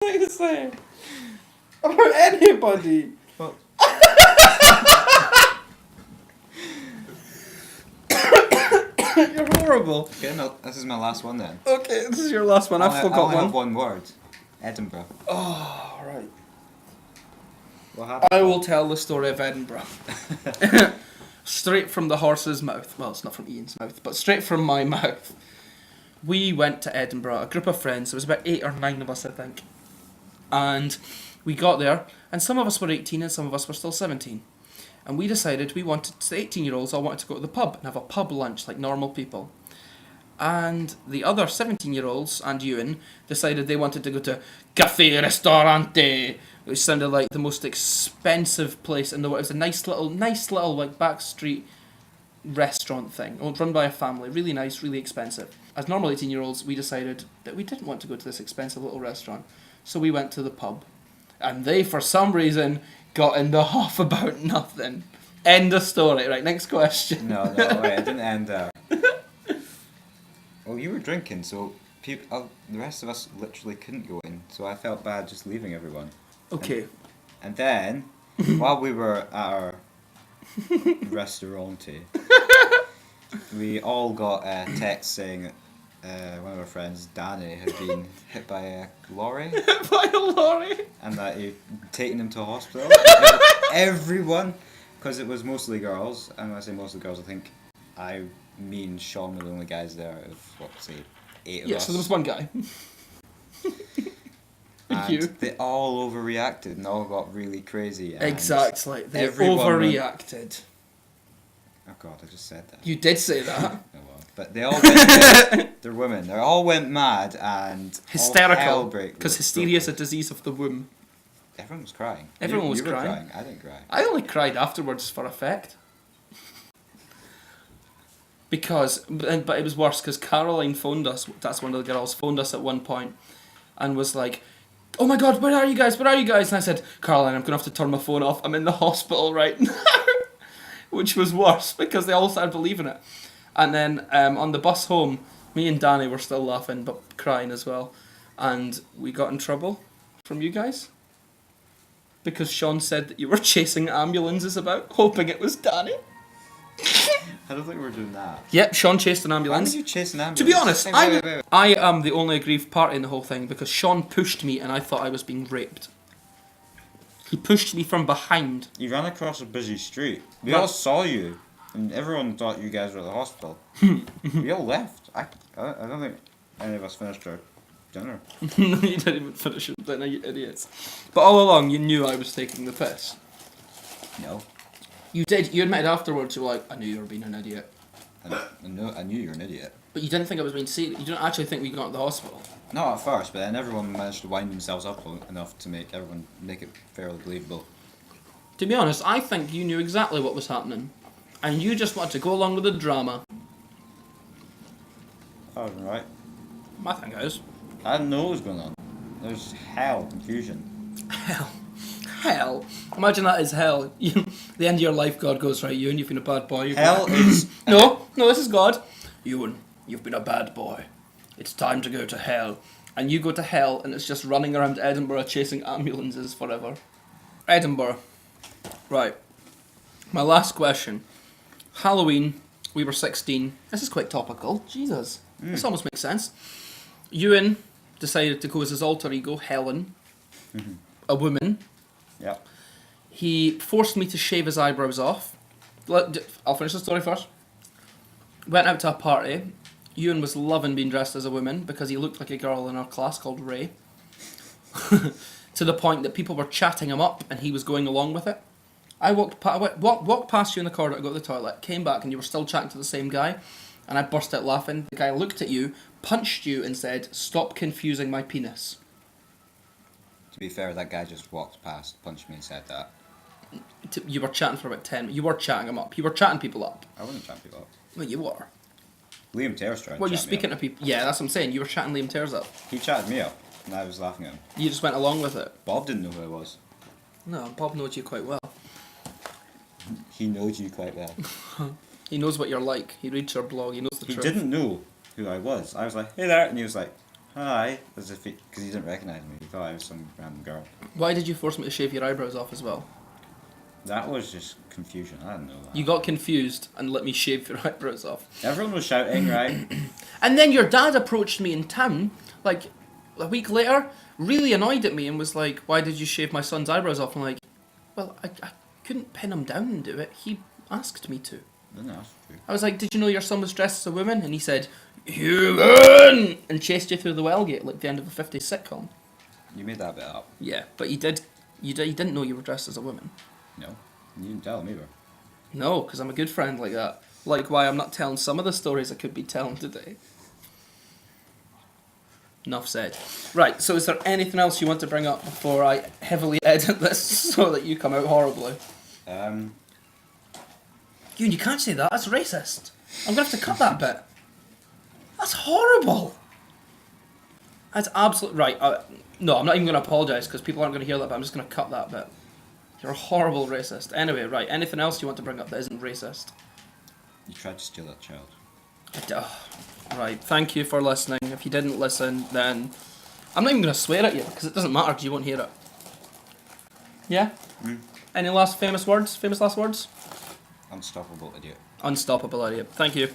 thing to say about anybody. Well, You're horrible. okay, no, this is my last one then. Okay, this is your last one. I've still I got only have one. one word. Edinburgh. Oh, right. What happened? I will tell the story of Edinburgh. Straight from the horse's mouth. Well, it's not from Ian's mouth, but straight from my mouth. We went to Edinburgh, a group of friends. There was about 8 or 9 of us, I think. And we got there, and some of us were 18 and some of us were still 17. And we decided we wanted, the 18-year-olds all wanted to go to the pub and have a pub lunch like normal people. And the other 17-year-olds and Euan decided they wanted to go to Café Ristorante, which sounded like the most expensive place in the world. It was a nice little like backstreet restaurant thing, run by a family. Really nice, really expensive. As normal 18-year-olds, we decided that we didn't want to go to this expensive little restaurant. So we went to the pub. And they, for some reason, got in the huff about nothing. End of story. Right, next question. No, wait, it didn't end there. Well, you were drinking, so the rest of us literally couldn't go in, so I felt bad just leaving everyone. Okay. And then, while we were at our restaurante, we all got a text saying one of our friends, Danny, had been hit by a lorry. By a lorry? And that he'd taken him to hospital. Everyone, because it was mostly girls, and when I say mostly girls, I think me and Sean were the only guys there out of, what, say, 8 of us. Yeah, so there was one guy. And You. they all overreacted and all got really crazy. And Exactly. They everyone overreacted. Oh god, I just said that. You did say that. Oh well. But they all went, they're women, they all went mad and Hysterical. Because hysteria is a disease of the womb. Everyone was crying. Everyone was you were crying. I didn't cry. I only cried afterwards for effect. But it was worse because Caroline phoned us, that's one of the girls, phoned us at one point and was like, "Oh my god, where are you guys? Where are you guys?" And I said, "Caroline, I'm going to have to turn my phone off. I'm in the hospital right now." Which was worse because they all started believing it. And then on the bus home, me and Danny were still laughing but crying as well. And we got in trouble from you guys. Because Sean said that you were chasing ambulances about, hoping it was Danny. I don't think we were doing that. Yep, Sean chased an Why ambulance. did you chase an ambulance? To be honest, Wait. I am the only aggrieved party in the whole thing because Sean pushed me and I thought I was being raped. He pushed me from behind. You ran across a busy street. We Right. all saw you, and everyone thought you guys were at the hospital. We all left. I don't think any of us finished our dinner. No, you didn't even finish your dinner, you idiots. But all along, you knew I was taking the piss. No. You did. You admitted afterwards, you were like, "I knew you were being an idiot." I knew you were an idiot. But you didn't think I was being serious. You didn't actually think we got to the hospital. Not at first, but then everyone managed to wind themselves up enough to make it fairly believable. To be honest, I think you knew exactly what was happening. And you just wanted to go along with the drama. Oh, right. My thing is... I didn't know what was going on. There's hell, confusion. Hell. Imagine that is hell. The end of your life, God goes, "Right, Euan, you've been a bad boy." Hell is... No, this is God. "Euan, you've been a bad boy. It's time to go to hell." And you go to hell, and it's just running around Edinburgh chasing ambulances forever. Edinburgh. Right. My last question. Halloween, we were 16. This is quite topical. Jesus. This almost makes sense. Euan decided to go as his alter ego, Helen. A woman. Yep. He forced me to shave his eyebrows off. I'll finish the story first. Went out to a party. Euan was loving being dressed as a woman because he looked like a girl in our class called Ray. To the point that people were chatting him up and he was going along with it. I walked past you in the corridor to go to the toilet, came back and you were still chatting to the same guy, and I burst out laughing. The guy looked at you, punched you and said, "Stop confusing my penis." To be fair, that guy just walked past, punched me and said that. You were chatting for about 10 minutes. You were chatting him up. You were chatting people up. I wasn't chatting people up. Well, you were. Liam Taylor's trying to Well, you chat me speaking up. to people. Yeah, that's what I'm saying. You were chatting Liam Taylor's up. He chatted me up, and I was laughing at him. You just went along with it. Bob didn't know who I was. No, Bob knows you quite well. He knows you quite well. He knows what you're like. He reads your blog. He knows the He truth. didn't know who I was. I was like, "Hey there," and he was like, Hi, as if because he didn't recognise me. He thought I was some random girl. Why did you force me to shave your eyebrows off as well? That was just confusion. I didn't know that. You got confused and let me shave your eyebrows off. Everyone was shouting, right? And then your dad approached me in town, like, a week later, really annoyed at me and was like, why did you shave my son's eyebrows off? I'm like, well, I couldn't pin him down and do it. He asked me to. Didn't ask you. I was like, did you know your son was dressed as a woman? And he said, Euan! And chased you through the well gate like the end of a 50s sitcom. You made that bit up. Yeah, but he didn't know you were dressed as a woman. No, you didn't tell him either. No, because I'm a good friend like that. Like why I'm not telling some of the stories I could be telling today. Enough said. Right, so is there anything else you want to bring up before I heavily edit this so that you come out horribly? You can't say that, that's racist. I'm going to have to cut that bit. That's horrible. That's absolute... Right, no, I'm not even going to apologise because people aren't going to hear that, but I'm just going to cut that bit. You're a horrible racist. Anyway, right, anything else you want to bring up that isn't racist? You tried to steal that child. Right, thank you for listening. If you didn't listen, then... I'm not even going to swear at you because it doesn't matter because you won't hear it. Yeah? Any last famous words? Famous last words? Unstoppable idiot. Unstoppable idiot. Thank you.